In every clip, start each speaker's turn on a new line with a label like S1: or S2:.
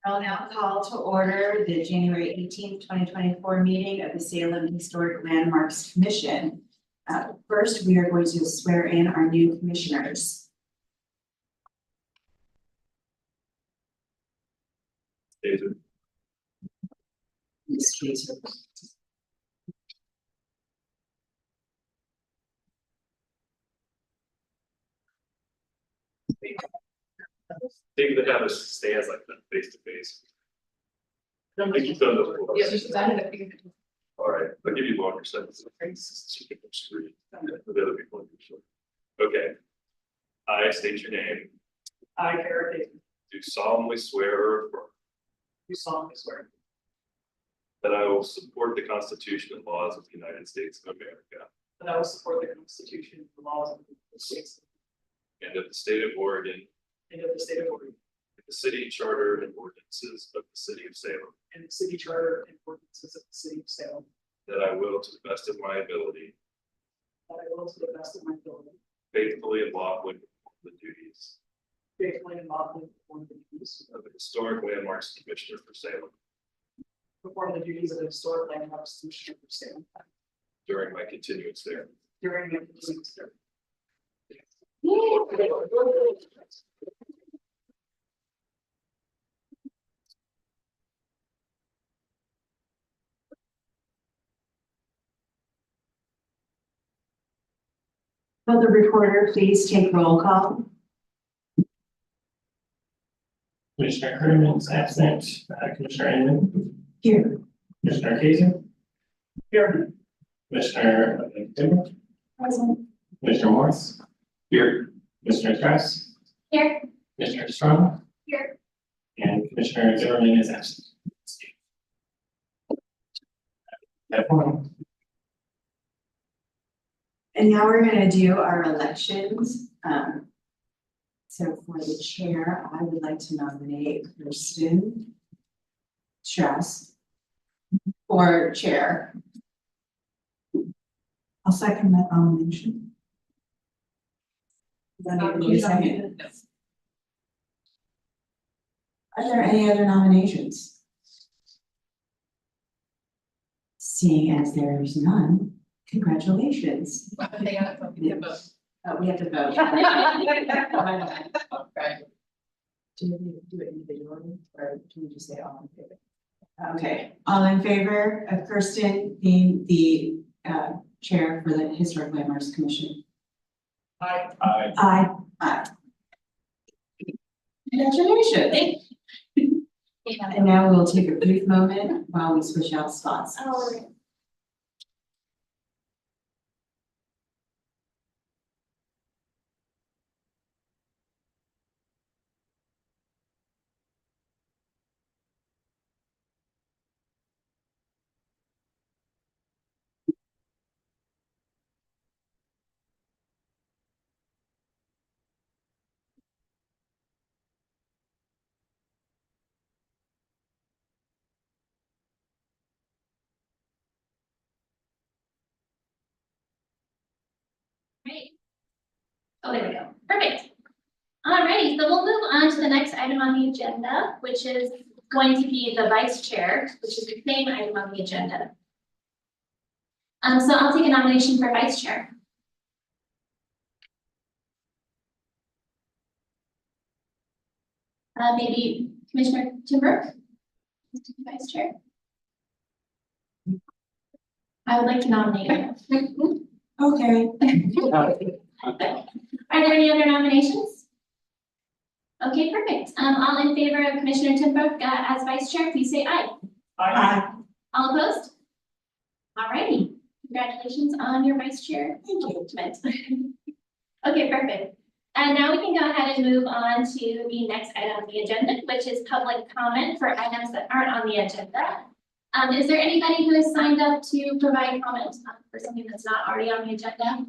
S1: I'll now call to order the January 18th, 2024 meeting of the Salem Historic Landmarks Commission. First, we are going to swear in our new commissioners.
S2: David.
S1: Ms. Kaiser.
S2: David, have us stay as like that face to face. I think you've done those before.
S3: Yeah, just decided that we could.
S2: All right, I'll give you longer seconds. The other people on your show. Okay. I state your name,
S3: I, Kara David,
S2: do solemnly swear or affirm
S3: do solemnly swear
S2: that I will support the Constitution and laws of the United States of America
S3: that I will support the Constitution and the laws of the United States
S2: and of the state of Oregon,
S3: and of the state of Oregon,
S2: the city charter and ordinances of the city of Salem,
S3: and the city charter and ordinances of the city of Salem,
S2: that I will, to the best of my ability,
S3: that I will, to the best of my ability,
S2: faithfully and lawfully perform the duties
S3: faithfully and lawfully perform the duties
S2: of the Historic Landmarks Commissioner for Salem
S3: of the Historic Landmarks Commissioner for Salem
S2: during my continuance there.
S3: during my continuance term.
S1: Will the recorder please take roll call?
S4: Commissioner Kerman is absent. Commissioner Inman,
S1: Here.
S4: Commissioner Kaiser,
S3: Here.
S4: Commissioner Timber,
S1: Present.
S4: Commissioner Morris. Here. Commissioner Strauss.
S5: Here.
S4: Commissioner Strong.
S5: Here.
S4: And Commissioner Zimmerman is absent. Have one.
S1: And now we're going to do our elections. So for the chair, I would like to nominate Kirsten Strauss for chair. I'll second that nomination. Then I need a second. Are there any other nominations? Seeing as there is none, congratulations.
S3: They got it, we have a.
S1: We have to vote.
S3: Right.
S1: Do you do it individually or do we just say all in favor? Okay, all in favor of Kirsten being the chair for the Historic Landmarks Commission?
S3: Aye.
S1: Aye. Aye. Congratulations.
S5: Thank you.
S1: And now we'll take a brief moment while we switch out spots.
S5: All right. Great. Oh, there we go. Perfect. Alrighty, so we'll move on to the next item on the agenda, which is going to be the vice chair, which is the same item on the agenda. So I'll take a nomination for vice chair. Maybe Commissioner Timber, vice chair. I would like to nominate you.
S1: Okay.
S5: Are there any other nominations? Okay, perfect. All in favor of Commissioner Timbrook as vice chair, please say aye.
S1: Aye.
S5: All opposed? Alrighty, congratulations on your vice chair. Thank you. Okay, perfect. And now we can go ahead and move on to the next item on the agenda, which is public comment for items that aren't on the agenda. Is there anybody who has signed up to provide comment for something that's not already on the agenda?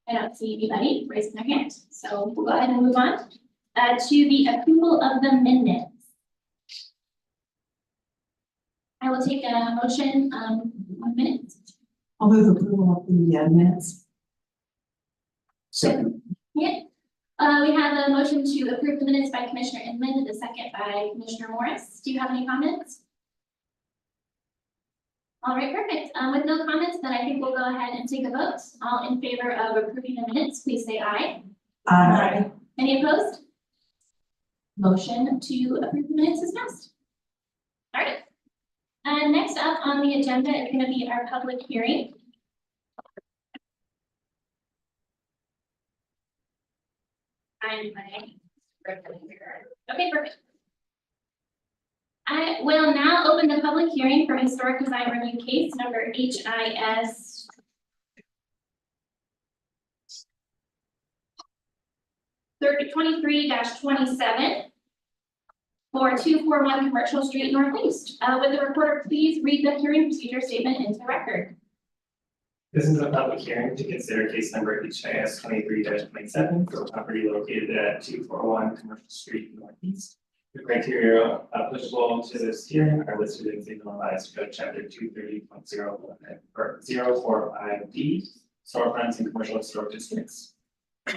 S5: I don't see anybody raising their hand, so we'll go ahead and move on to the approval of the minutes. I will take a motion on minutes.
S1: I'll move approval of the minutes.
S4: Second.
S5: Yeah. We have a motion to approve the minutes by Commissioner Inman and a second by Commissioner Morris. Do you have any comments? All right, perfect. With no comments, then I think we'll go ahead and take a vote. All in favor of approving the minutes, please say aye.
S1: Aye.
S5: Any opposed? Motion to approve the minutes is passed. All right. Next up on the agenda is going to be our public hearing. Okay, perfect. I will now open the public hearing for historic design review case number HIS 23-27 for 241 Commercial Street Northeast. Would the reporter please read the hearing procedure statement into the record?
S4: This is a public hearing to consider case number HIS 23-27 for a property located at 241 Commercial Street Northeast. The criteria applicable to this hearing are listed in Signal Revised Code Chapter 230.045D, storefronts in commercial historic districts.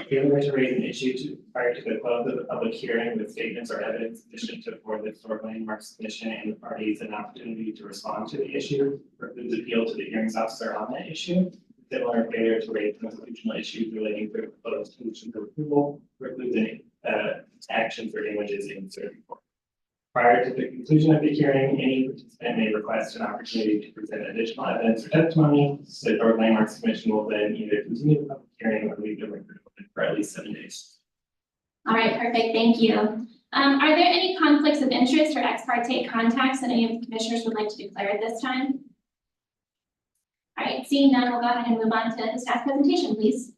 S4: Failure to raise an issue prior to the close of the public hearing with statements or evidence sufficient to afford the Historic Landmarks Commission and the parties an opportunity to respond to the issue, precludes appeal to the hearings officer on that issue. Similar failure to raise constitutional issues relating to the proposed solution for approval precludes any action for damages in certain court. Prior to the conclusion of the hearing, any participant may request an opportunity to present additional evidence or testimony. The Historic Landmarks Commission will then either continue the public hearing or leave the record open for at least 7 days.
S5: All right, perfect, thank you. Are there any conflicts of interest or ex parte contacts that any of the commissioners would like to declare at this time? All right, seeing none, we'll go ahead and move on to the staff presentation, please.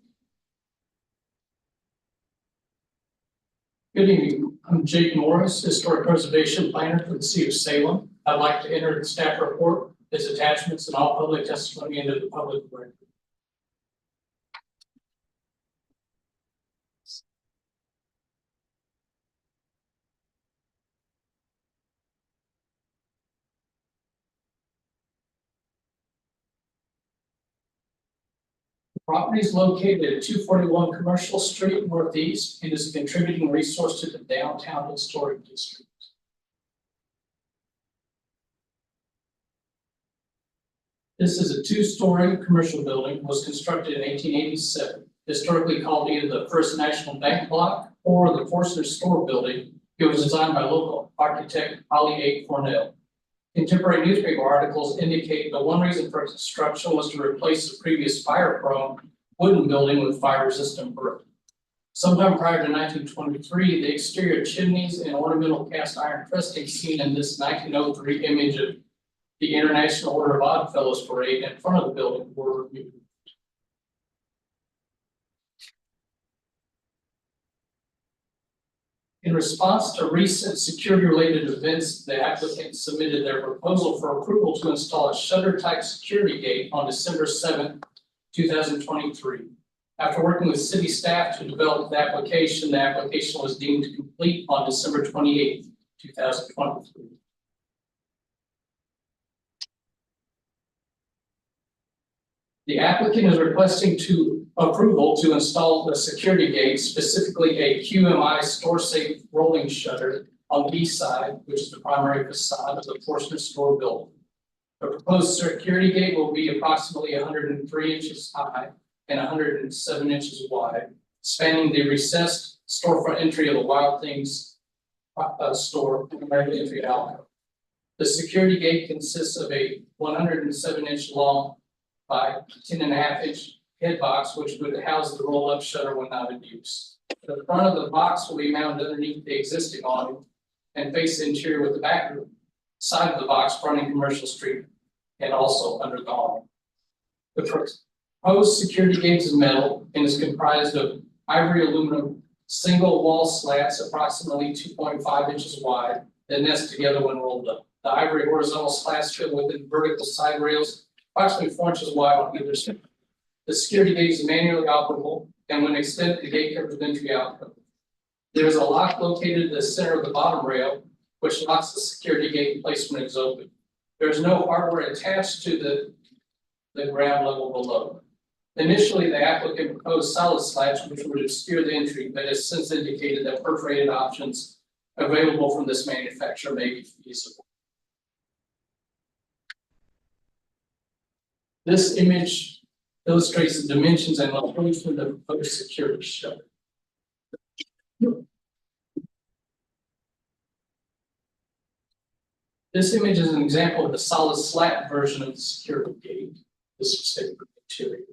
S6: Good evening, I'm Jake Morris, Historic Preservation Planner for the City of Salem. I'd like to enter the staff report, its attachments, and all public testimony into the public record. The property is located at 241 Commercial Street Northeast and is a contributing resource to the downtown historic district. This is a 2-story commercial building, was constructed in 1887, historically called either the First National Bank Block or the Forster Store Building. It was designed by local architect Ollie A. Cornell. Contemporary newspaper articles indicate the one reason for construction was to replace the previous fire-prone wooden building with fire-resistant brick. Sometime prior to 1923, the exterior chimneys and ornamental cast iron trusting seen in this 1903 image of the International Order of Odd Fellows Parade in front of the building were removed. In response to recent security-related events, the applicant submitted their proposal for approval to install a shutter-type security gate on December 7, 2023. After working with city staff to develop the application was deemed complete on December 28, 2023. The applicant is requesting approval to install a security gate, specifically a QMI store-safe rolling shutter on the east side, which is the primary facade of the Forster Store building. The proposed security gate will be approximately 103 inches high and 107 inches wide, spanning the recessed storefront entry of the Wild Things store primary entry alcove. The security gate consists of a 107-inch long by 10.5-inch head box, which would house the roll-up shutter when not in use. The front of the box will be mounted underneath the existing awning and face the interior with the back side of the box fronting Commercial Street and also under the awning. The proposed security gate is metal and is comprised of ivory aluminum single wall slats approximately 2.5 inches wide that nest together when rolled up. The ivory horizontal slats fit within vertical side rails approximately 4 inches wide on either side. The security gate is manually operable, and when extended, the gate covers the entry alcove. There is a lock located in the center of the bottom rail, which locks the security gate in place when it is open. There is no hardware attached to the ground level below. Initially, the applicant proposed solid slabs which would obscure the entry, but has since indicated that perforated options available from this manufacturer may be feasible. This image illustrates the dimensions and location of the proposed security shutter. This image is an example of the solid slat version of the security gate. This specific material.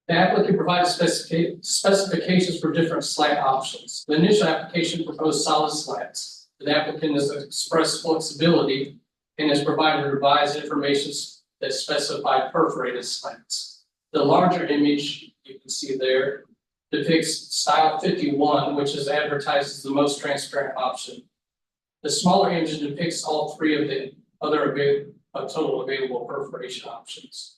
S6: The applicant provides specifications for different slat options. The initial application proposed solid slats. The applicant has expressed flexibility and has provided revised information that specified perforated slats. The larger image you can see there depicts style 51, which is advertised as the most transparent option. The smaller image depicts all three of the other total available perforation options.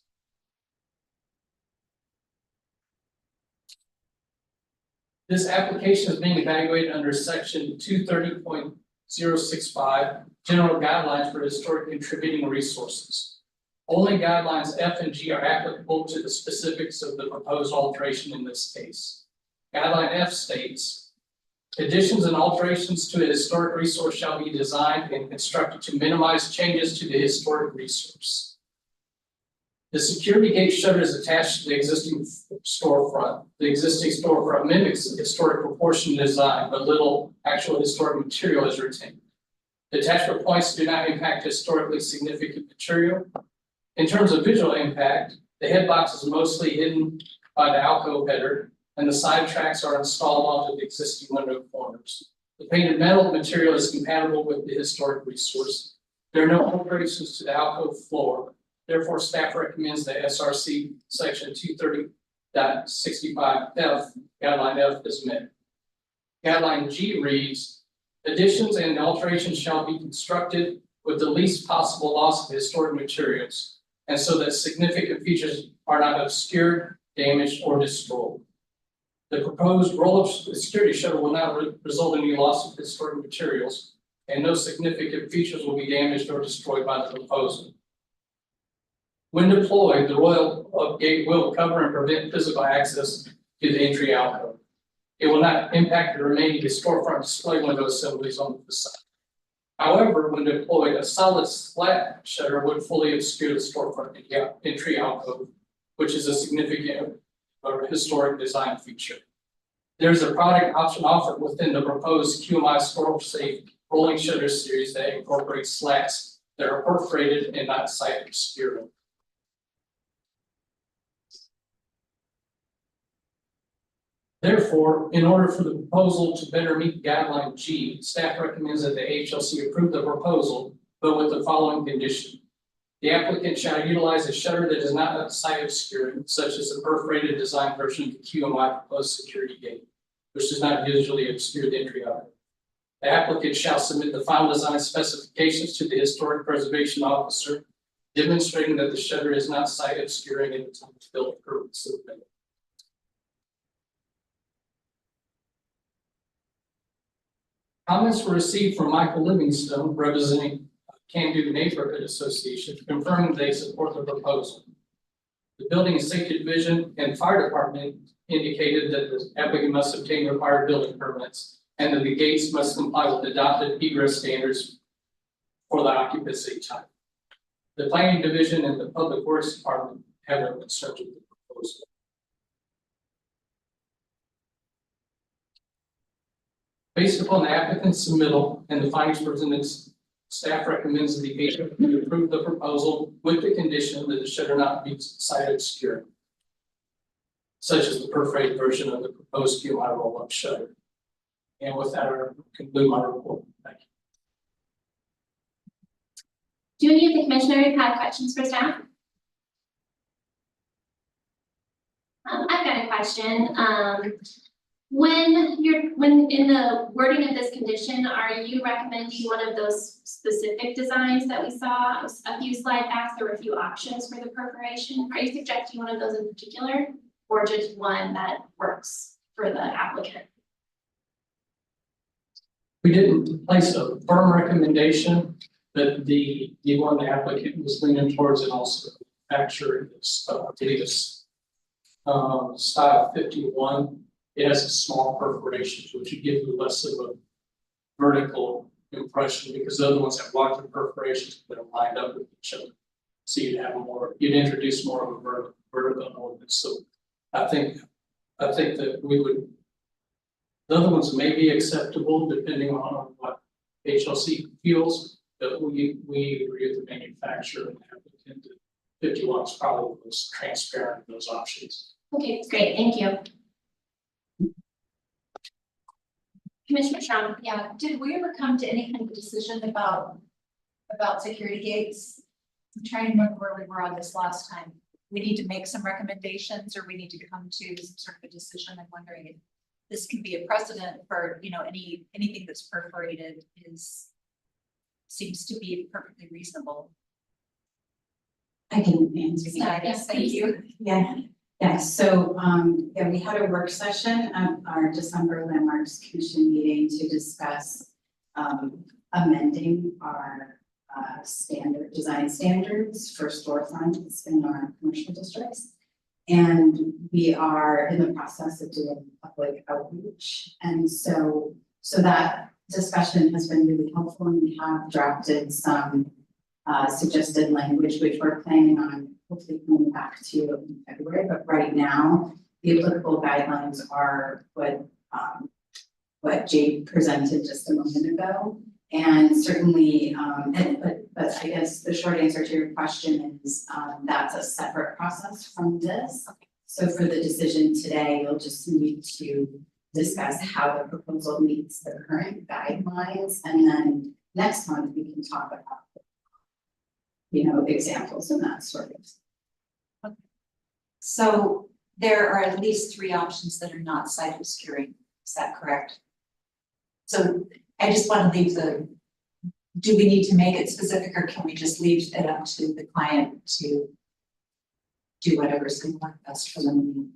S6: This application is being evaluated under section 230.065, general guidelines for historic contributing resources. Only guidelines F and G are applicable to the specifics of the proposed alteration in this case. Guideline F states, additions and alterations to a historic resource shall be designed and constructed to minimize changes to the historic resource. The security gate shutter is attached to the existing storefront. The existing storefront mimics the historic proportion design, but little actual historic material is retained. The attachment points do not impact historically significant material. In terms of visual impact, the head box is mostly hidden by the alcove header, and the side tracks are installed onto the existing window corners. The painted metal material is compatible with the historic resource. There are no alterations to the alcove floor. Therefore, staff recommends the SRC section 230.65F, guideline F is met. Guideline G reads, additions and alterations shall be constructed with the least possible loss of historic materials, and so that significant features are not obscured, damaged, or destroyed. The proposed roll-up security shutter will not result in any loss of historic materials, and no significant features will be damaged or destroyed by the proposal. When deployed, the roll-up gate will cover and prevent physical access to the entry alcove. It will not impact the remaining storefront display window assemblies on the facade. However, when deployed, a solid slat shutter would fully obscure the storefront entry alcove, which is a significant historic design feature. There's a product option offered within the proposed QMI store safe rolling shutter series that incorporates slats that are perforated and not sight obscuring. Therefore, in order for the proposal to better meet guideline G, staff recommends that the HLC approve the proposal, but with the following condition. The applicant shall utilize a shutter that is not sight obscuring, such as the perforated design version of the QMI proposed security gate, which does not visually obscure the entry of it. The applicant shall submit the final design specifications to the historic preservation officer, demonstrating that the shutter is not sight obscuring at the time to build the purpose of the building. Comments were received from Michael Livingstone, representing Can-Do Neighborhood Association, confirming they support the proposal. The Building and Safety Division and Fire Department indicated that the applicant must obtain required building permits and that the gates must comply with adopted egress standards for the occupancy type. The Planning Division and the Public Works Department have no concerns with the proposal. Based upon the applicant's submittal and the findings presented, staff recommends the agency approve the proposal with the condition that the shutter not be sight obscuring, such as the perforated version of the proposed QMI roll-up shutter. And with that, I conclude my report. Thank you.
S5: Do any of the commissioners have questions for staff? I've got a question. When in the wording of this condition, are you recommending one of those specific designs that we saw a few slide backs? There were a few options for the perforation. Are you suggesting one of those in particular, or just one that works for the applicant?
S6: We didn't place a firm recommendation. But the one the applicant was leaning towards and also manufacturer is, I believe it's style 51. It has a small perforation, which would give you less of a vertical impression because the other ones have larger perforations that are lined up with each other. So you'd introduce more of a vertical element. So I think that the other ones may be acceptable depending on what HLC feels, but we agree with the manufacturer and applicant that 51 is probably the most transparent of those options.
S5: Okay, great, thank you. Commissioner Strong,
S7: Yeah, did we ever come to any kind of decision about security gates? I'm trying to remember where we were on this last time. We need to make some recommendations or we need to come to some sort of a decision. I'm wondering if this can be a precedent for, anything that's perforated seems to be perfectly reasonable.
S1: I can answer that.
S7: Yes, thank you.
S1: Yeah, so, we had a work session at our December Landmarks Commission meeting to discuss amending our design standards for storefronts in our commercial districts. And we are in the process of doing public outreach. And so that discussion has been really helpful, and we have drafted some suggested language, which we're planning on hopefully coming back to you in February. But right now, the applicable guidelines are what Jade presented just a moment ago. And certainly, but I guess the short answer to your question is that's a separate process from this. So for the decision today, you'll just need to discuss how the proposal meets the current guidelines, and then next month we can talk about examples and that sort of.
S7: So there are at least 3 options that are not site obscuring. Is that correct? So I just want to leave do we need to make it specific, or can we just leave it up to the client to do whatever's going to work best for them?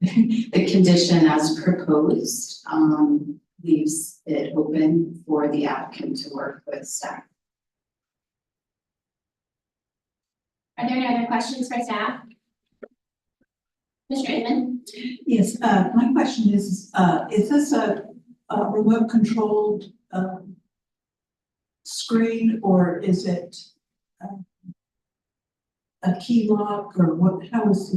S1: The condition as proposed leaves it open for the applicant to work with staff.
S5: are there any other questions for staff? Mr. Inman?
S8: Yes, my question is this a remote controlled screen, or is it a key lock, or what, how is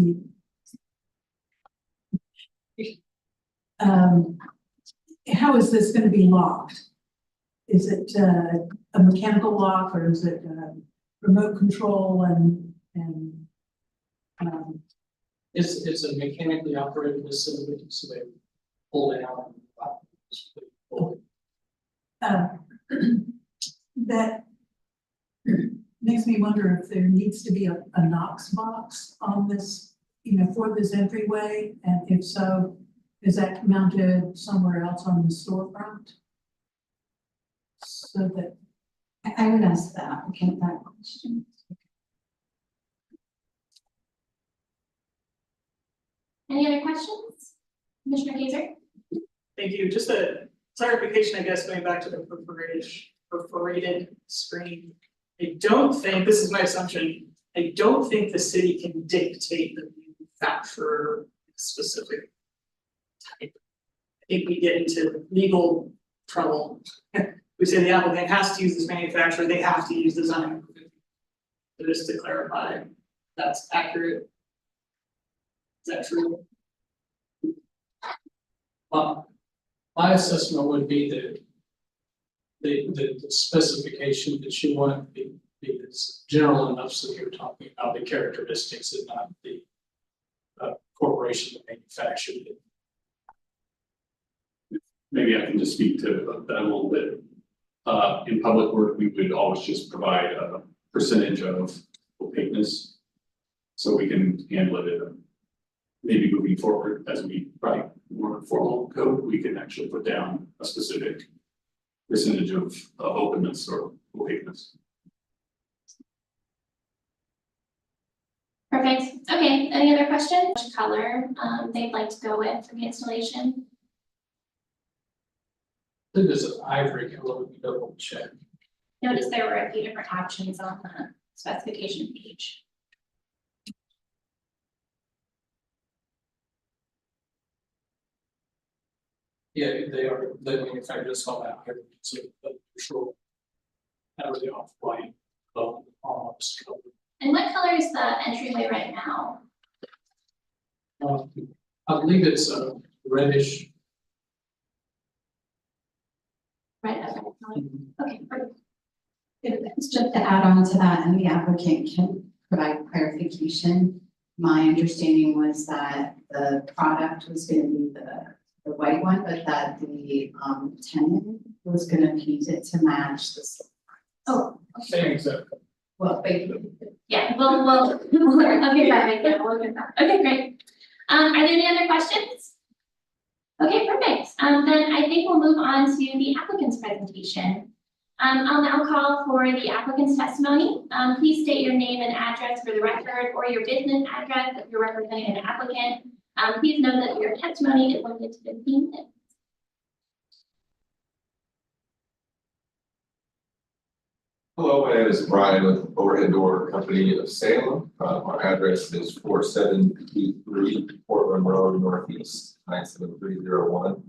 S8: how is this going to be locked? Is it a mechanical lock, or is it remote control and
S6: It's a mechanically operated facility, so they pull it out.
S8: that makes me wonder if there needs to be a Knox box on this, for this entryway, and if so, is that mounted somewhere else on the storefront? So that
S1: I would ask the applicant that question.
S5: Any other questions? Commissioner Kaiser?
S3: Thank you. Just a clarification, I guess, going back to the perforated screen. I don't think, this is my assumption, I don't think the city can dictate the manufacturer specific type. I think we get into legal trouble. We say the applicant has to use this manufacturer, they have to use design. So just to clarify, that's accurate. Is that true?
S6: My assessment would be that the specification that you want to be is general enough so you're talking about the characteristics and not the corporation that manufactured it.
S2: Maybe I can just speak to that a little bit. In public work, we would always just provide a percentage of opaqueness. So we can handle it maybe moving forward as we write more formal code, we can actually put down a specific percentage of openness or opaqueness.
S5: Perfect. Okay, any other questions? Which color they'd like to go with for the installation?
S6: believe there's an ivory color, we double check.
S5: Notice there were a few different options on the specification page.
S6: Yeah, they are, they manufacture this all out here, so, but for sure. That was the off-white, almost color.
S5: And what color is the entryway right now?
S6: I believe it's a reddish.
S5: Red, okay, perfect.
S1: It's just to add on to that, and the applicant can provide clarification. My understanding was that the product was gonna be the white one, but that the tenant was gonna paint it to match this.
S5: Oh,
S6: Same exact.
S1: Well, but
S5: yeah, well, okay, perfect, yeah, we'll look at that. Okay, great. Are there any other questions? Okay, perfect. Then I think we'll move on to the applicant's presentation. I'll now call for the applicant's testimony. Please state your name and address for the record, or your business address if you're representing an applicant. Please note that your testimony is limited to 15 minutes.
S9: Hello, my name is Brian with Overhead Door Company of Salem. Our address is 4723 Portland Road Northeast, 97301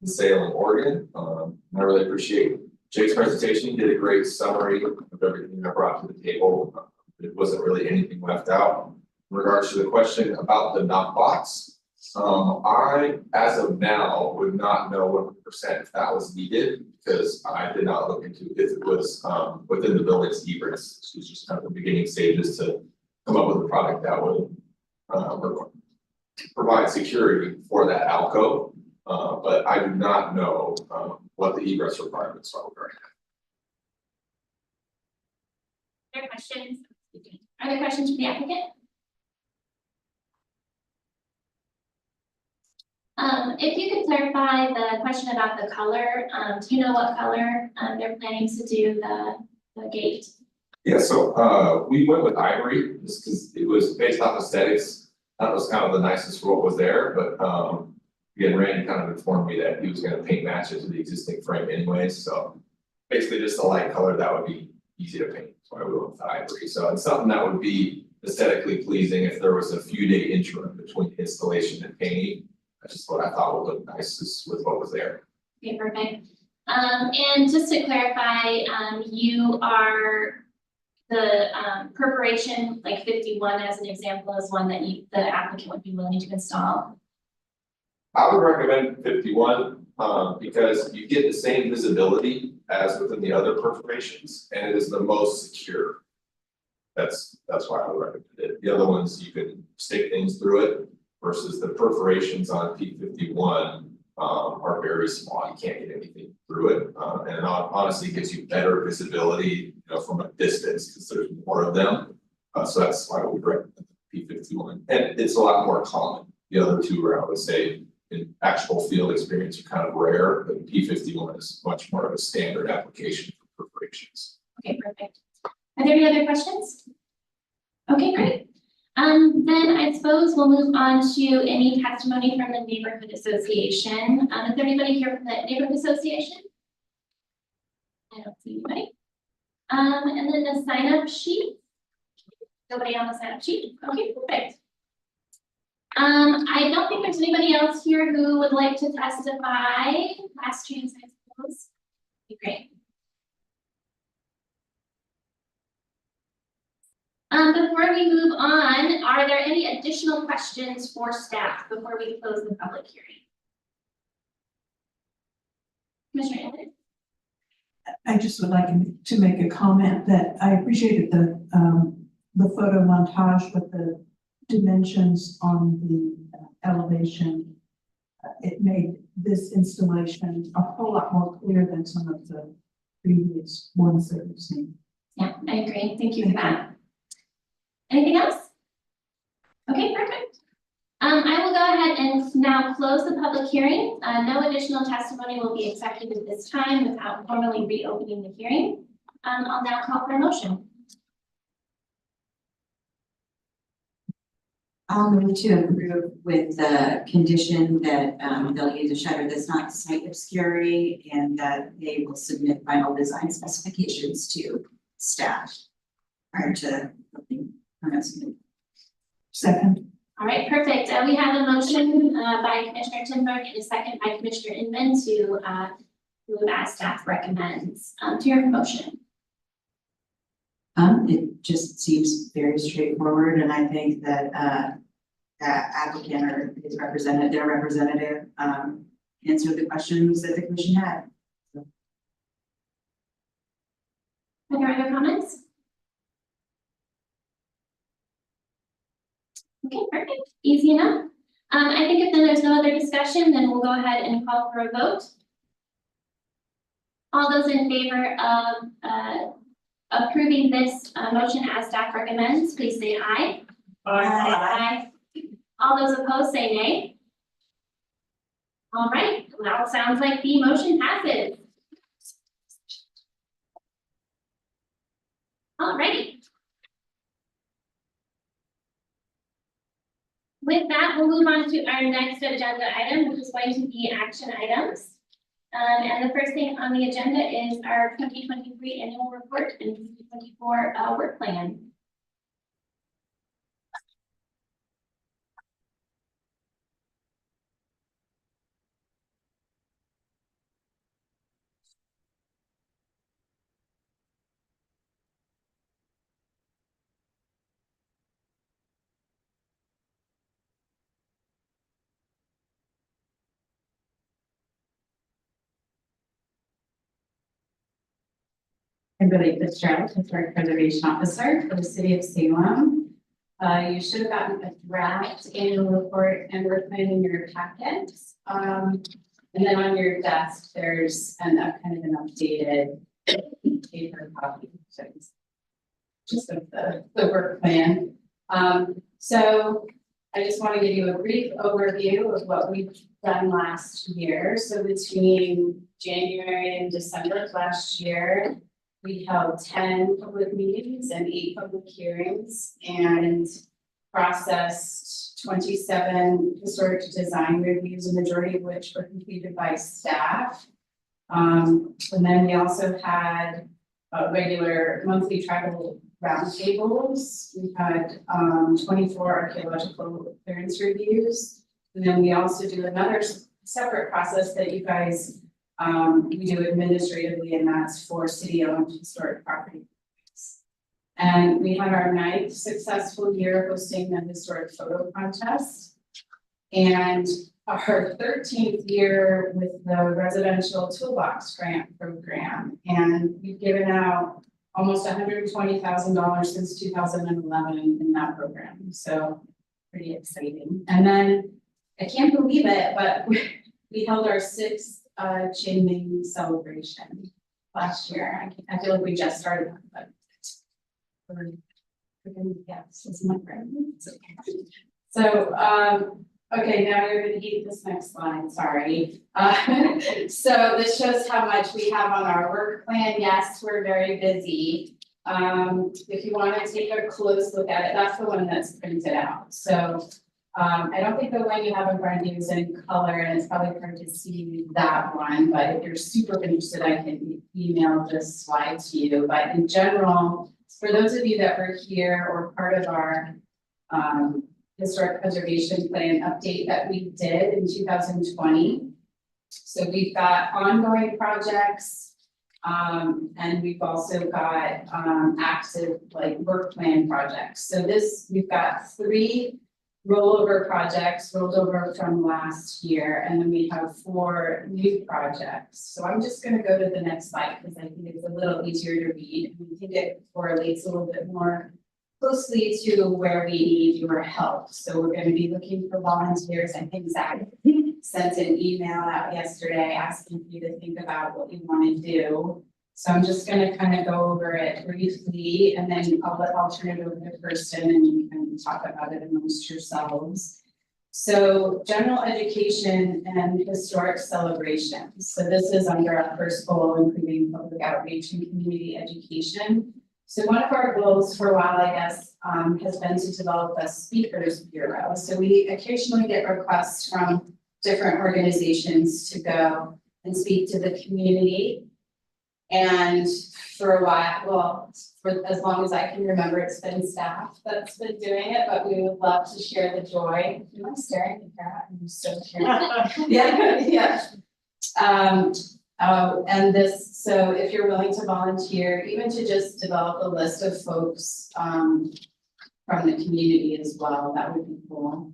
S9: in Salem, Oregon. I really appreciate Jake's presentation. He did a great summary of everything I brought to the table. There wasn't really anything left out. In regards to the question about the knock box, I, as of now, would not know 100% if that was needed, because I did not look into if it was within the building's egress. This was just kind of the beginning stages to come up with a product that would provide security for that alcove. But I do not know what the egress requirements are regarding that.
S5: Other questions? Are there questions for the applicant? If you could clarify the question about the color, do you know what color they're planning to do the gate?
S9: Yeah, so we went with ivory just because it was based off aesthetics. That was kind of the nicest for what was there, but again, Randy kind of informed me that he was gonna paint match it to the existing frame anyways, so basically just a light color that would be easy to paint, so I went with ivory. So it's something that would be aesthetically pleasing if there was a few day interim between installation and painting. That's just what I thought would look nicest with what was there.
S5: Okay, perfect. And just to clarify, you are the perforation, like 51 as an example, is one that the applicant would be willing to install.
S9: I would recommend 51 because you get the same visibility as within the other perforations, and it is the most secure. That's why I would recommend it. The other ones, you can stick things through it, versus the perforations on P51 are very small. You can't get anything through it, and it honestly gives you better visibility, from a distance because there's more of them. So that's why we recommend P51, and it's a lot more common. The other two are, I would say, in actual field experience, are kind of rare, but P51 is much more of a standard application for perforations.
S5: Okay, perfect. Are there any other questions? Okay, great. Then I suppose we'll move on to any testimony from the neighborhood association. Is there anybody here from the neighborhood association? I don't see anybody. And then the sign up sheet. Nobody on the sign up sheet. Okay, perfect. I don't think there's anybody else here who would like to testify. Last chance, I suppose. Okay, great. Before we move on, are there any additional questions for staff before we close the public hearing? Commissioner Anderson?
S8: I just would like to make a comment that I appreciated the photo montage with the dimensions on the elevation. It made this installation a whole lot more clear than some of the previous ones that we've seen.
S5: Yeah, I agree. Thank you for that. Anything else? Okay, perfect. I will go ahead and now close the public hearing. No additional testimony will be accepted at this time without formally reopening the hearing. I'll now call for a motion.
S1: I'll move to approve with the condition that they'll use a shutter that's not site obscurity and that they will submit final design specifications to staff prior to building permits.
S8: Second,
S5: All right, perfect. We have a motion by Commissioner Tinberg and a second by Commissioner Inman to move as staff recommends. To your motion.
S1: It just seems very straightforward, and I think that applicant or his representative, their representative, answered the questions that the commission had.
S5: Are there other comments? Okay, perfect. Easy enough. I think if then there's no other discussion, then we'll go ahead and call for a vote. All those in favor of approving this motion as staff recommends, please say aye. Aye. All those opposed say nay. All right, well, it sounds like the motion passes. All righty. With that, we'll move on to our next agenda item, which is going to be action items. And the first thing on the agenda is our 2023 annual report and 2024 work plan.
S1: Kimberly Fitzgerald, Historic Preservation Officer for the City of Salem. You should have gotten a draft annual report and work plan in your packet. And then on your desk, there's kind of an updated paper copy. So it's just of the work plan. So I just want to give you a brief overview of what we've done last year. So between January and December of last year, we held 10 public meetings and 8 public hearings and processed 27 historic design reviews, a majority of which were completed by staff. And then we also had regular monthly tribal roundtables. We had 24 archaeological clearance reviews. And then we also do another separate process that you guys we do administratively, and that's for city-owned historic property. And we had our 9th successful year hosting the historic photo contest. And our 13th year with the residential toolbox grant program. And we've given out almost $120,000 since 2011 in that program. So pretty exciting. And then I can't believe it, but we held our 6th Qingming celebration last year. I feel like we just started one, but yes, it's my friend. So okay, now you're gonna eat this next slide, sorry. So this shows how much we have on our work plan. Yes, we're very busy. If you want to take a close look at it, that's the one that's printed out. So I don't think the one you have in front of you is in color, and it's probably hard to see that one, but if you're super interested, I can email this slide to you. But in general, for those of you that were here or part of our historic preservation plan update that we did in 2020. So we've got ongoing projects, and we've also got active work plan projects. So we've got 3 rollover projects rolled over from last year, and then we have 4 new projects. So I'm just going to go to the next slide because I think it's a little easier to read. I think it correlates a little bit more closely to where we need your help. So we're going to be looking for volunteers. I think Zach sent an email out yesterday asking you to think about what you want to do. So I'm just going to kind of go over it briefly, and then I'll turn it over to Kirsten and you can talk about it amongst yourselves. So general education and historic celebrations. So this is under our first goal, including public outreach and community education. So one of our goals for a while, I guess, has been to develop a speakers bureau. So we occasionally get requests from different organizations to go and speak to the community. And for a while, well, for as long as I can remember, it's been staff that's been doing it, but we would love to share the joy. Am I staring at that? I'm so curious. Yeah. And this, so if you're willing to volunteer, even to just develop a list of folks, from the community as well, that would be cool.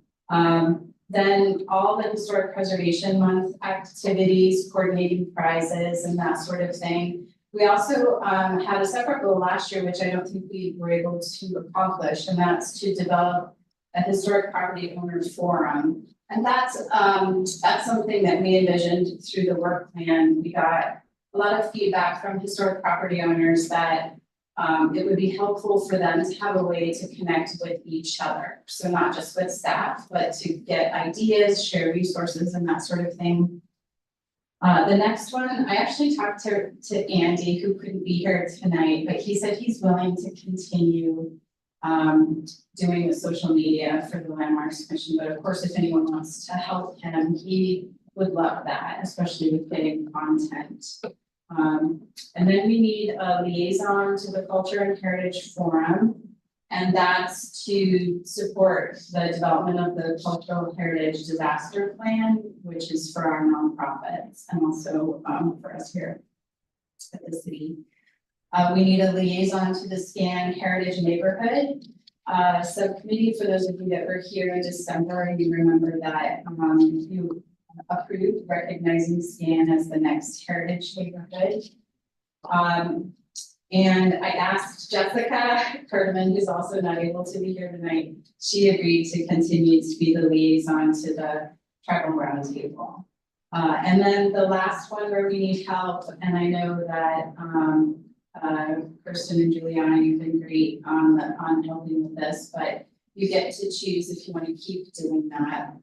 S1: Then all the Historic Preservation Month activities, coordinating prizes and that sort of thing. We also, had a separate goal last year, which I don't think we were able to accomplish, and that's to develop a historic property owner forum. And that's something that we envisioned through the work plan. We got a lot of feedback from historic property owners that it would be helpful for them to have a way to connect with each other. So not just with staff, but to get ideas, share resources and that sort of thing. The next one, I actually talked to Andy, who couldn't be here tonight, but he said he's willing to continue doing the social media for the Landmarks Commission. But of course, if anyone wants to help him, he would love that, especially with getting content. And then we need a liaison to the Culture and Heritage Forum. And that's to support the development of the Cultural Heritage Disaster Plan, which is for our nonprofits and also for us here at the city. We need a liaison to the SCAN Heritage Neighborhood subcommittee. For those of you that were here in December, you remember that you approved recognizing SCAN as the next heritage neighborhood. And I asked Jessica Kurtman, who's also not able to be here tonight, she agreed to continue to be the liaison to the tribal roundtable. And then the last one where we need help, and I know that Kirsten and Juliana, you've been great on helping with this, but you get to choose if you want to keep doing that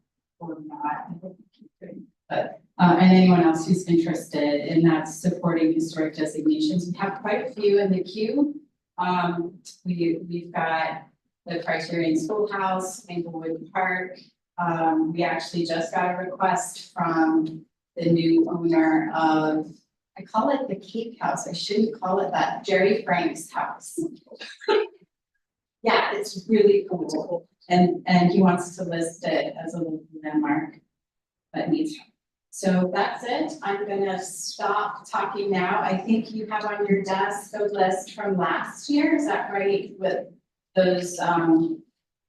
S1: or not. I hope you keep doing it. But and anyone else who's interested in that, supporting historic designations. We have quite a few in the queue. We've got the Criterion Schoolhouse, Maplewood Park. We actually just got a request from the new owner of, I call it the Cape House. I shouldn't call it that. Jerry Frank's house. Yeah, it's really cool. And he wants to list it as a local landmark, but needs help. So that's it. I'm gonna stop talking now. I think you have on your desk a list from last year. Is that right? With those,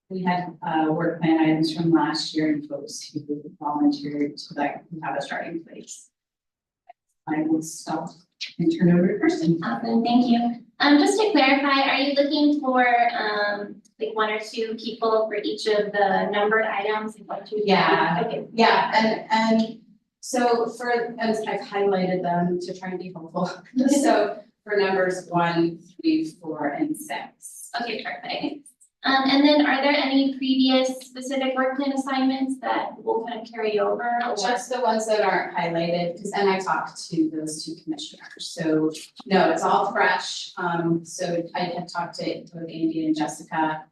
S1: we had work plan items from last year and folks who volunteered so that we have a starting place. I will stop and turn over to Kirsten.
S5: Awesome, thank you. Just to clarify, are you looking for like one or two people for each of the numbered items?
S1: Yeah.
S5: Okay.
S1: Yeah, and so as I've highlighted them to try and be helpful. So for numbers 1, 3, 4, and 6.
S5: Okay, perfect. And then are there any previous specific work plan assignments that will kind of carry over? Or
S1: Just the ones that aren't highlighted, because then I talked to those 2 commissioners. So no, it's all fresh. So I had talked to both Andy and Jessica.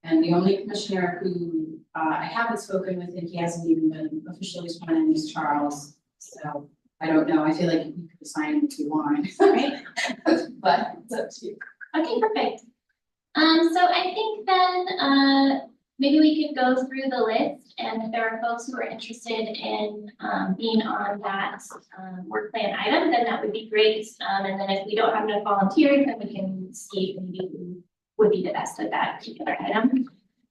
S1: And the only commissioner who I haven't spoken with, and he hasn't even been officially sworn in, is Charles. So I don't know. I feel like you could assign him if you want, right? But it's up to you.
S5: Okay, perfect. So I think then maybe we could go through the list, and if there are folks who are interested in being on that work plan item, then that would be great. And then if we don't have enough volunteers, then we can see maybe who would be the best at that particular item.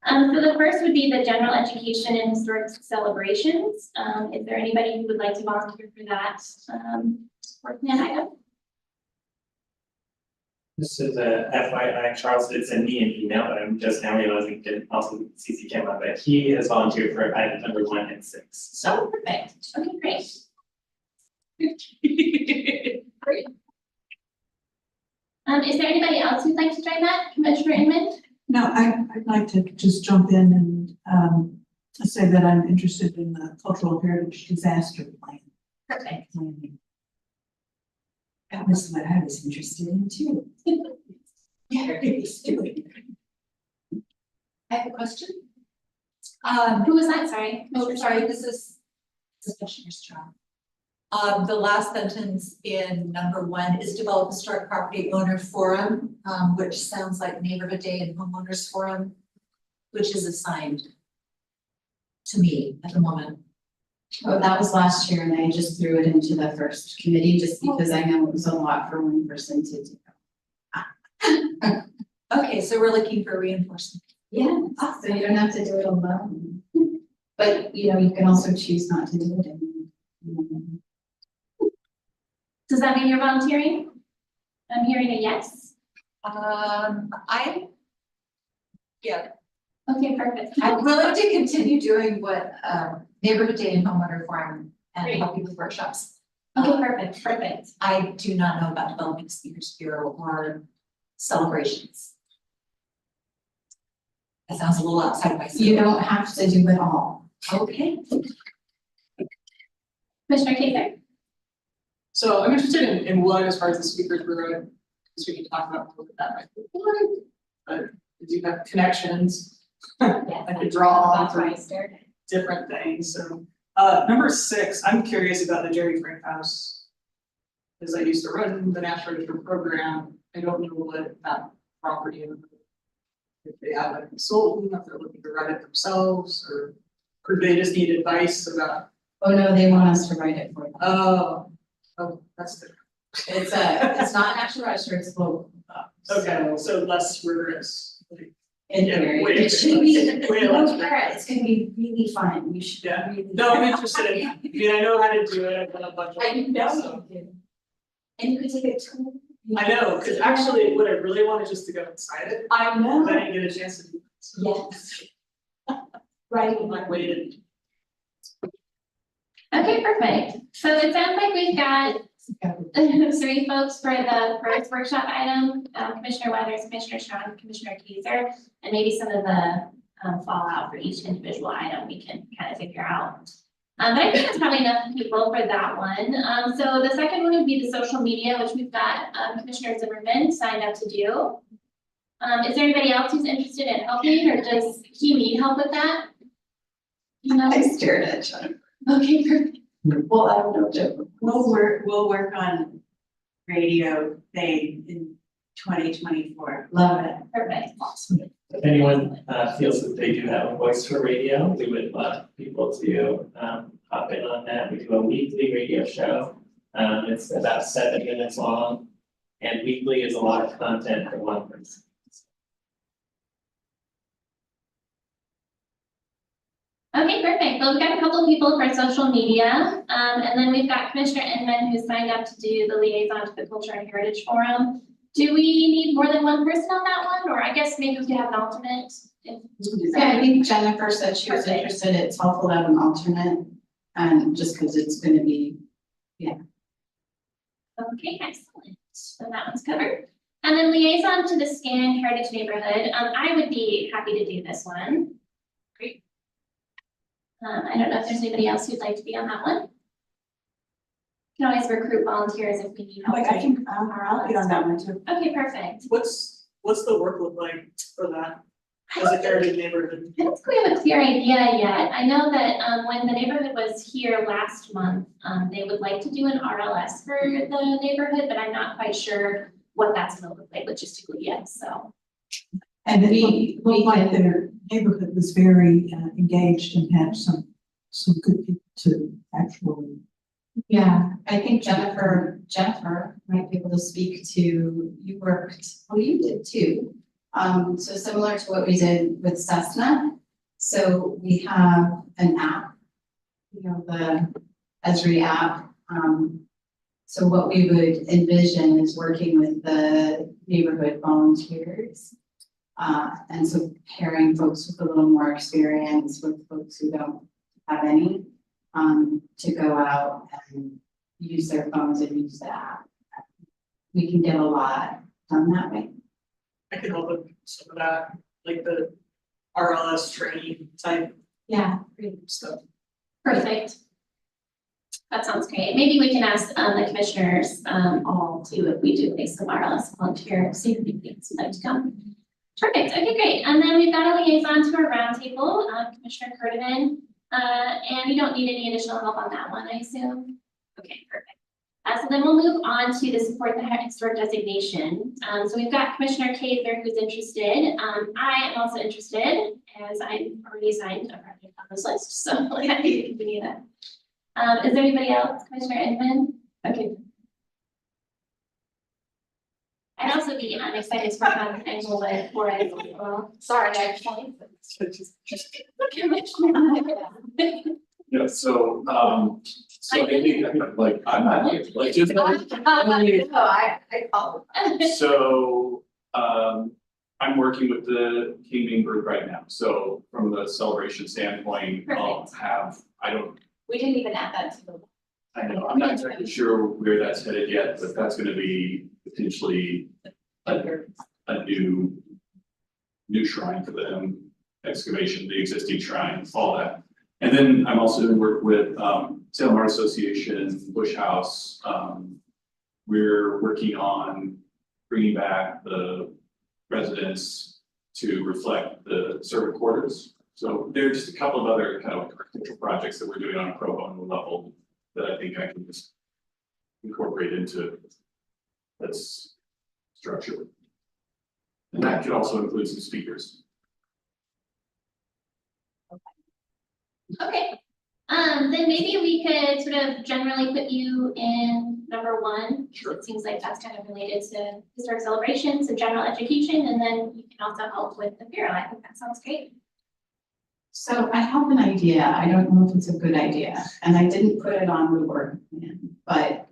S5: So the first would be the general education and historic celebrations. Is there anybody who would like to volunteer for that work plan item?
S4: This is a FYI, Charles did send me an email, but I'm just now realizing didn't also CC Kim on, but he has volunteered for item number 1 and 6.
S5: So perfect. Okay, great. Great. Is there anybody else who'd like to join that, Commissioner Inman?
S8: No, I'd like to just jump in and say that I'm interested in the Cultural Heritage Disaster Plan.
S5: Perfect.
S1: That was what I was interested in too.
S8: he's doing.
S7: I have a question.
S5: Who was that? Sorry.
S7: Oh, sorry, this is Commissioner Strong. The last sentence in number 1 is develop historic property owner forum, which sounds like neighborhood day and homeowners forum, which is assigned to me at the moment.
S1: Oh, that was last year and I just threw it into the first committee just because I know it was a lot for one person to do.
S7: Okay, so we're looking for reinforcement.
S1: Yeah, so you don't have to do it alone. But, you know, you can also choose not to do it.
S5: Does that mean you're volunteering? I'm hearing a yes.
S7: Yeah,
S5: Okay, perfect.
S7: I'm willing to continue doing what, neighborhood day and homeowner forum and
S5: Great.
S7: help you with workshops.
S5: Okay, perfect, perfect.
S7: I do not know about developing speakers bureau or celebrations. That sounds a little outside of my scope.
S1: You don't have to do it all.
S7: Okay.
S5: Commissioner Kaiser?
S3: So I'm interested in one as far as the speakers bureau, because we can talk about what that might look like. But if you have connections,
S5: Yes.
S3: I could draw on
S5: That's why I
S3: from
S5: started.
S3: different things, so. Number 6, I'm curious about the Jerry Frank House. Because I used to run the National Register program, I don't know what that property is. If they have a consultant, if they're looking to run it themselves, or they just need advice about,
S1: Oh, no, they want us to write it for them.
S3: oh, that's different.
S1: It's not National Register, it's local.
S3: Okay, so less rigorous, like,
S1: In
S3: Yeah,
S1: theory,
S3: way-
S1: it should be,
S3: way
S1: you
S3: less
S1: don't care, it's gonna be really fun, you should
S3: Yeah.
S1: really.
S3: no, I'm interested in, I mean, I know how to do it, I've done a bunch of.
S1: I know
S3: so-
S1: you do. And you could take a tour.
S3: I know, cause actually, what I really want is just to go inside it,
S1: I
S3: but I
S1: know,
S3: didn't get a chance to do that. So
S1: yes. Right.
S3: I waited.
S5: Okay, perfect. So it sounds like we've got 3 folks for the first workshop item, Commissioner Weathers, Commissioner Strong, Commissioner Kaiser, and maybe some of the fallout for each individual item we can kind of figure out. But I think that's probably enough people for that one. So the second one would be the social media, which we've got Commissioner Zimmerman signed up to do. Is there anybody else who's interested in helping, or does he need help with that? No?
S1: I stared at Jennifer.
S5: Okay, perfect.
S1: Well, I don't know, Jennifer. We'll work on radio thing in 2024. Love it.
S5: Perfect.
S4: If anyone feels that they do have a voice for radio, we would love people to hop in on that. We do a weekly radio show. It's about 7 minutes long, and weekly is a lot of content for one person.
S5: Okay, perfect. Well, we've got a couple of people for social media, and then we've got Commissioner Inman who signed up to do the liaison to the Culture and Heritage Forum. Do we need more than one person on that one, or I guess maybe we could have an alternate?
S1: Yeah, I think Jennifer said she was
S5: Perfect.
S1: interested, it's helpful to have an alternate, just because it's gonna be,
S5: Okay, excellent. So that one's covered. And then liaison to the Scan Heritage Neighborhood. I would be happy to do this one. Great. I don't know if there's anybody else who'd like to be on that one. Can always recruit volunteers if we need help.
S1: like, I can, I'll be on that one too.
S5: Okay, perfect.
S3: What's the work look like for that, as a heritage neighborhood?
S5: I don't think we have a clear idea yet. I know that when the neighborhood was here last month, they would like to do an RLS for the neighborhood, but I'm not quite sure what that's gonna look like logistically yet, so.
S8: And it
S1: We
S8: looked like
S1: can-
S8: their neighborhood was very engaged and had some good people to actually.
S1: Yeah, I think Jennifer might be able to speak to, you did too. So similar to what we did with Cessna. So we have an app, the Esri app. So what we would envision is working with the neighborhood volunteers. And so pairing folks with a little more experience with folks who don't have any, to go out and use their phones and use the app. We can get a lot done that way.
S3: I could help with some of that, like the RLS training type
S1: Yeah.
S3: stuff.
S5: Perfect. That sounds great. Maybe we can ask the commissioners all to, if we do a some wireless volunteer, see if anybody would like to come. Perfect, okay, great. And then we've got a liaison to our roundtable, Commissioner Curtivan. And you don't need any additional help on that one, I assume? Okay, perfect. So then we'll move on to the support the historic designation. So we've got Commissioner Kaiser who's interested. I am also interested as I'm already assigned a project on this list, so I'm happy to continue that. Is there anybody else? Commissioner Inman? Okay. I'd also be excited to work on Englewood for it as well. Sorry, I can't.
S2: Yeah, so I think, like, I'm not here, like, just.
S7: I call.
S2: So, I'm working with the King group right now, so from the celebration standpoint, I'll have,
S7: We didn't even add that to the.
S2: I know, I'm not exactly sure where that's headed yet, but that's gonna be potentially a new shrine for them, excavation, the existing shrine, all that. And then I'm also doing work with Salem Art Association, Bush House. We're working on bringing back the residents to reflect the servant quarters. So there are just a couple of other kind of architectural projects that we're doing on a pro bono level that I think I can just incorporate into this structure. And that could also include some speakers.
S5: Okay, then maybe we could sort of generally put you in number one.
S2: Sure.
S5: It seems like that's kind of related to historic celebrations and general education, and then you can also help with the bureau. I think that sounds great.
S1: So I have an idea, I don't know if it's a good idea, and I didn't put it on the work plan, but,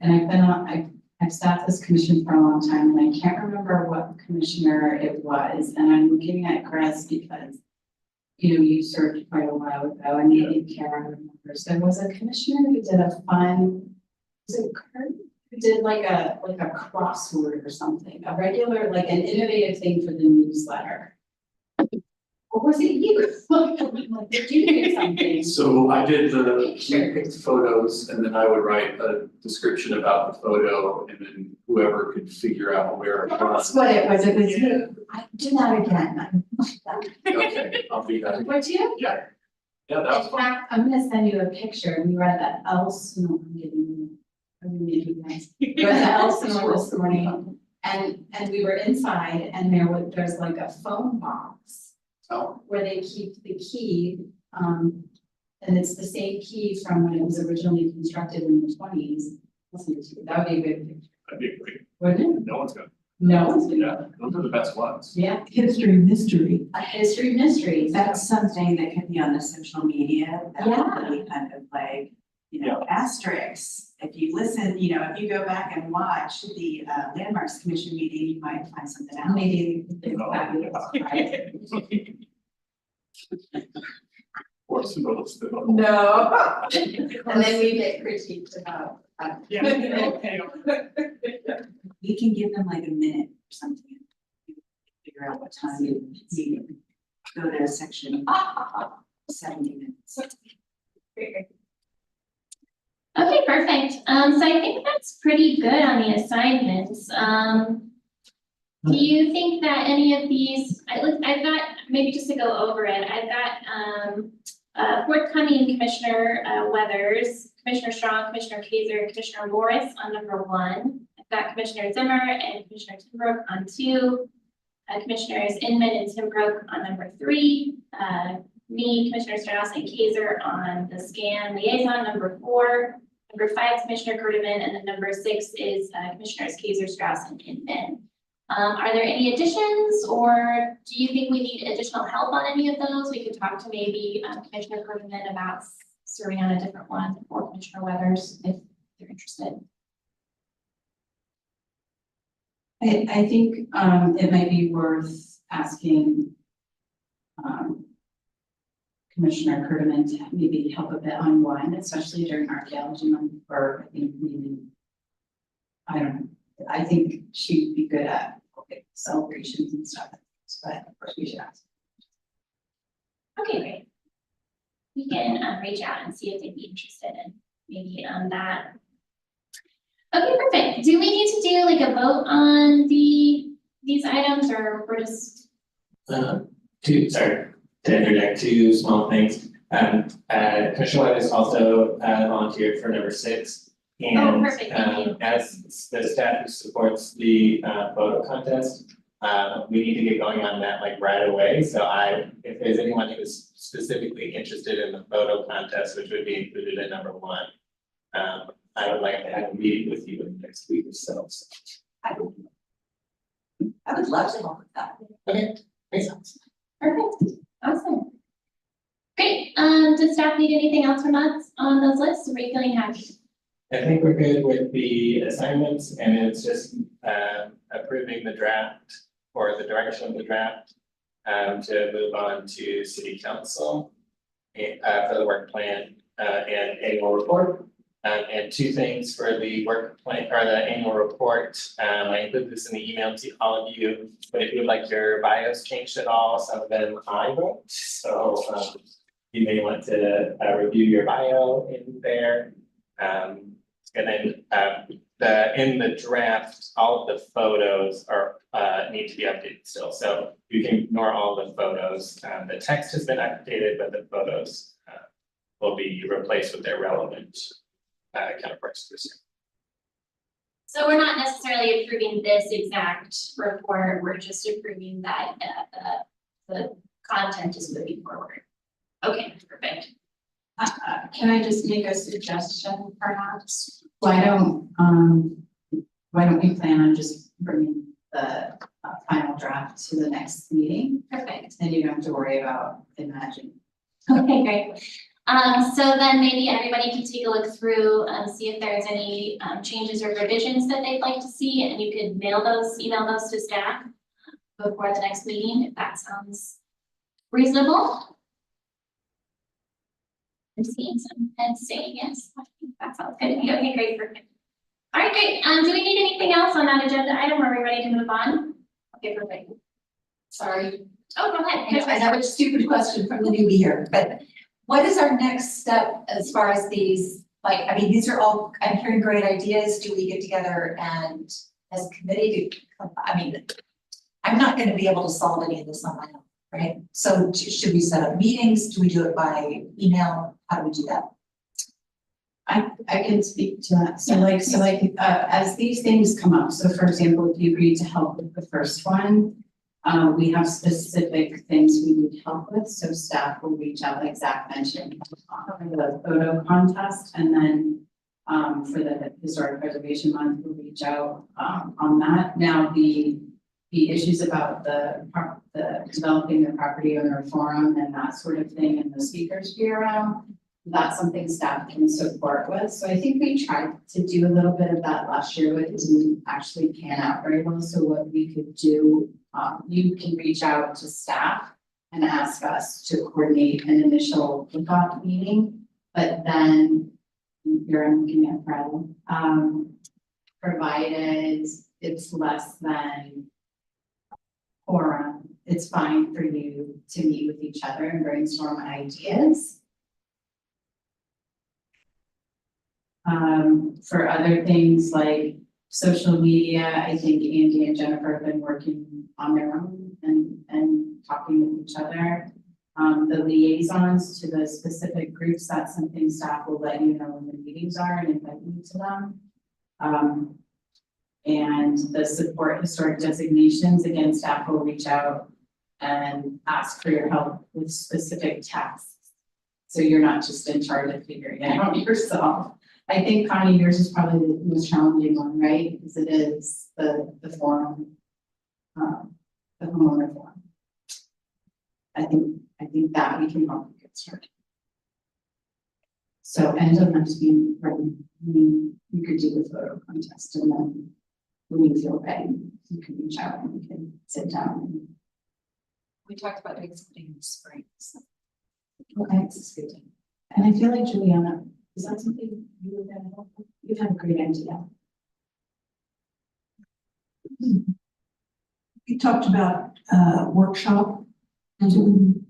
S1: and I've sat this commission for a long time, and I can't remember what commissioner it was, and I'm looking at Chris because, you know, you served quite a while ago, and maybe Karen remembers, there was a commissioner who did a fun, was it Kurt? Who did like a crossword or something, a regular, like an innovative thing for the newsletter. Or was it you? Like, did you do something?
S2: So I did we
S1: Sure.
S2: picked photos and then I would write a description about the photo and then whoever could figure out where it
S1: That's
S2: was.
S1: what it was you. I do that again.
S2: Okay, I'll be that.
S1: Would you?
S2: Yeah. Yeah, that was
S1: In
S2: fun.
S1: fact, I'm gonna send you a picture. We were at the Elsinore meeting. I'm gonna make you guys. We were at the Elsinore this morning and we were inside and there's like a phone box.
S2: Oh.
S1: Where they keep the key, and it's the same key from when it was originally constructed in the 20s. That would be a good picture,
S2: That'd be great.
S1: wouldn't it?
S2: No one's got,
S1: No one's been.
S2: yeah, those are the best ones.
S1: Yeah,
S8: History mystery.
S1: a history mystery.
S10: That's something that could be on the social media, that
S1: Yeah.
S10: would be kind of like, you know, asterisks. If you listen, you know, if you go back and watch the Landmarks Commission meeting, you might find something out.
S1: Maybe it's
S2: Oh,
S1: fabulous, right?
S2: Or some of those.
S1: No. And then we get critiqued about.
S3: Yeah, okay.
S10: We can give them like a minute or something. Figure out what time you go to section 70 minutes.
S5: Okay, perfect. So I think that's pretty good on the assignments. Do you think that any of these, I've got, maybe just to go over it, I've got forthcoming Commissioner Weathers, Commissioner Strong, Commissioner Kaiser, Commissioner Morris on number 1. I've got Commissioner Zimmer and Commissioner Timbrook on 2. Commissioners Inman and Timbrook on number 3. Me, Commissioner Strauss and Kaiser on the scan liaison, number 4. Number 5, Commissioner Curtivan, and then number 6 is Commissioners Kaiser, Strauss, and Inman. Are there any additions, or do you think we need additional help on any of those? We could talk to maybe Commissioner Curtivan about serving on a different one, or Commissioner Weathers, if they're interested.
S1: I think it might be worth asking Commissioner Curtivan to maybe help a bit on one, especially during archaeology month, or I think maybe, I don't know, I think she'd be good at celebrations and stuff, but of course we should ask.
S5: Okay, great. we can reach out and see if they'd be interested in maybe that. Okay, perfect. Do we need to do like a vote on these items, or we're just?
S4: To interject two small things. Commissioner White has also volunteered for number 6. And
S5: perfect, thank you.
S4: as the staff who supports the photo contest, we need to get going on that like right away. So if there's anyone who is specifically interested in the photo contest, which would be included in number 1, I would like to have a meeting with you in the next week or so.
S10: I would love to help with that.
S4: Okay, makes sense.
S5: Perfect, awesome. Great, does staff need anything else from us on those lists, or are you feeling happy?
S4: I think we're good with the assignments, and it's just approving the draft or the direction of the draft to move on to city council for the work plan and annual report. And 2 things for the work plan or the annual report. I included this in the email to all of you, but if you would like your bios changed at all, some of them I wrote. So you may want to review your bio in there. And then in the draft, all of the photos are need to be updated still. So you can ignore all the photos. The text has been updated, but the photos will be replaced with their relevant counterparts this year.
S5: So we're not necessarily approving this exact report, we're just approving that the content is moving forward. Okay, perfect.
S1: Can I just make a suggestion perhaps? Why don't we plan on just bringing the final draft to the next meeting?
S5: Perfect.
S1: Then you don't have to worry about imagining.
S5: Okay, great. So then maybe everybody can take a look through, see if there's any changes or revisions that they'd like to see, and you could email those to staff before the next meeting, if that sounds reasonable. I'm seeing some heads saying yes. I think that sounds good. Okay, great, perfect. All right, great. Do we need anything else on that agenda item? Are we ready to move on? Okay, perfect.
S7: Sorry,
S5: Oh, go ahead.
S7: I know it's a stupid question from the newbie here, but what is our next step as far as these, like, I mean, these are all, I'm hearing great ideas. Do we get together and as a committee I mean, I'm not gonna be able to solve any of this on my own, right? So should we set up meetings? Do we do it by email? How do we do that?
S1: I can speak to that. So as these things come up, so for example, if you agree to help with the first one, we have specific things we need help with, so staff will reach out, like Zach mentioned, for the photo contest, and then for the historic preservation month, we'll reach out on that. Now, the issues about the developing the property owner forum and that sort of thing, and the speakers bureau, that's something staff can support with. So I think we tried to do a little bit of that last year, but it didn't actually pan out very well. So what we could do, you can reach out to staff and ask us to coordinate an initial kickoff meeting, but then you're looking at Fred, provided it's less than quorum, it's fine for you to meet with each other and brainstorm ideas. For other things like social media, I think Andy and Jennifer have been working on their own and talking with each other. The liaisons to the specific groups, that's something staff will let you know when the meetings are and invite you to them. And the support historic designations, again, staff will reach out and ask for your help with specific tasks. So you're not just in charge of figuring it out yourself. I think Connie, yours is probably the most challenging one, right? Because it is the forum, the homeowner forum. I think that we can help you get started. So, and it doesn't have to be ready. You could do the photo contest, and then when you feel ready, you can reach out and we can sit down.
S7: We talked about doing something in the spring. So.
S1: Okay, it's good. And I feel like Juliana, is that something you would have help with? You've had a great idea.
S8: We talked about workshop and doing,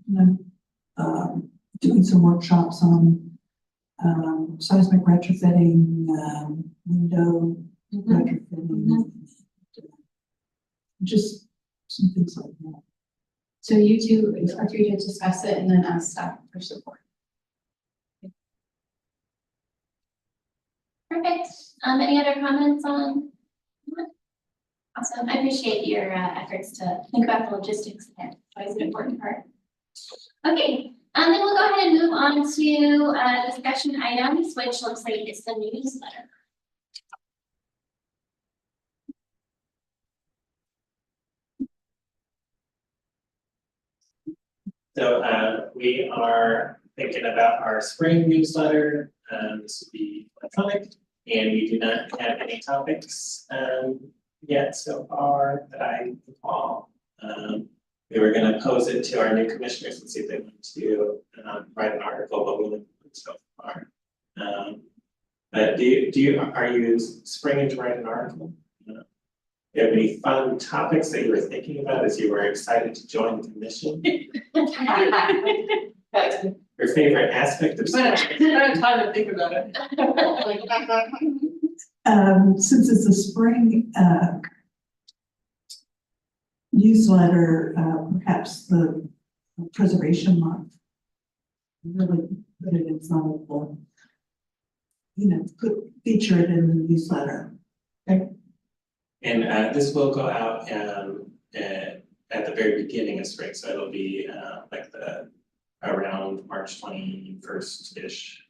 S8: doing some workshops on seismic retrofitting, window retrofitting. Just some things like that.
S5: So you two are free to discuss it and then ask staff for support. Perfect. Any other comments on? Awesome. I appreciate your efforts to think about the logistics there. It's always an important part. Okay, then we'll go ahead and move on to discussion items, which looks like it's the newsletter.
S4: So we are thinking about our spring newsletter. This will be electronic, and we do not have any topics yet so far that I recall. We were going to pose it to our new commissioners and see if they want to write an article, but we haven't so far. But are you springing to write an article? Do you have any fun topics that you were thinking about as you were excited to join the commission? Your favorite aspect of
S3: I
S4: spring?
S3: had time to think about it.
S8: Since it's a spring newsletter, perhaps the preservation month. Really put it in front of the, feature it in the newsletter.
S4: And this will go out at the very beginning of spring, so it'll be like around March 21st-ish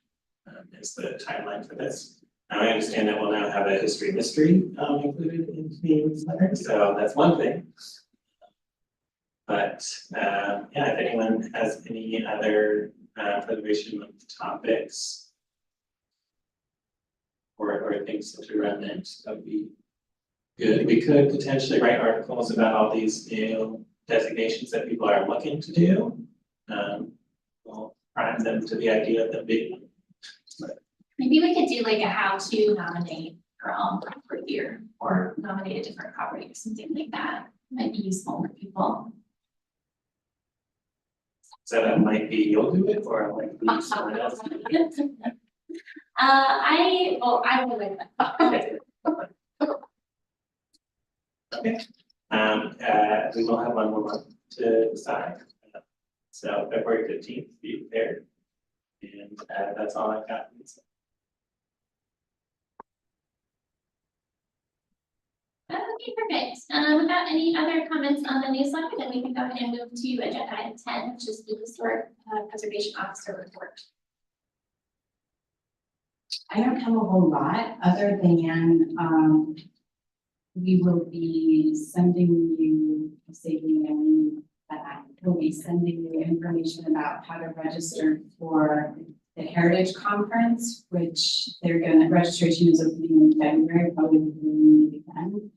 S4: is the timeline for this. Now, I understand that we'll now have a history mystery included in the newsletter, so that's one thing. But yeah, if anyone has any other preservation month topics or things to run next, that would be good. We could potentially write articles about all these new designations that people are looking to do. We'll prime them to the idea of them being.
S5: Maybe we could do like a how to nominate your own property or nominate a different property or something like that. Might be useful for people.
S4: So that might be you'll do it, or it might be someone else.
S5: I will like that.
S4: Okay. We will have one more month to decide. So February 15th, be prepared. And that's all I've got.
S5: Okay, perfect. Without any other comments on the newsletter, then we can go ahead and move to agenda item 10, which is the historic preservation officer report.
S1: I don't have a whole lot other than, we will be sending you, we'll be sending you information about how to register for the Heritage Conference, which registration is opening in February, probably in the weekend.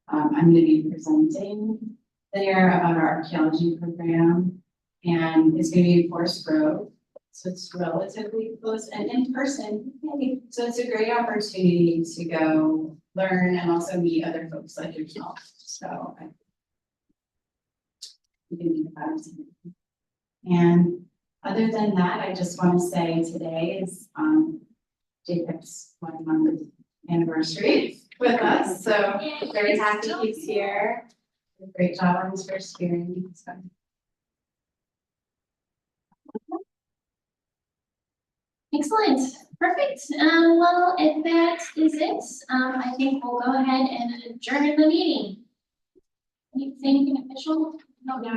S1: I'm going to be presenting there about our archaeology program, and it's going to be in Forest Grove. So it's relatively close and in person. So it's a great opportunity to go learn and also meet other folks like yourself. So you can meet about it. And other than that, I just want to say today is Jacob's 1 month anniversary with us. So very happy he's here. Did a great job on his first hearing. So.
S5: Excellent, perfect. Well, if that is it, I think we'll go ahead and adjourn the meeting. Anything official? No.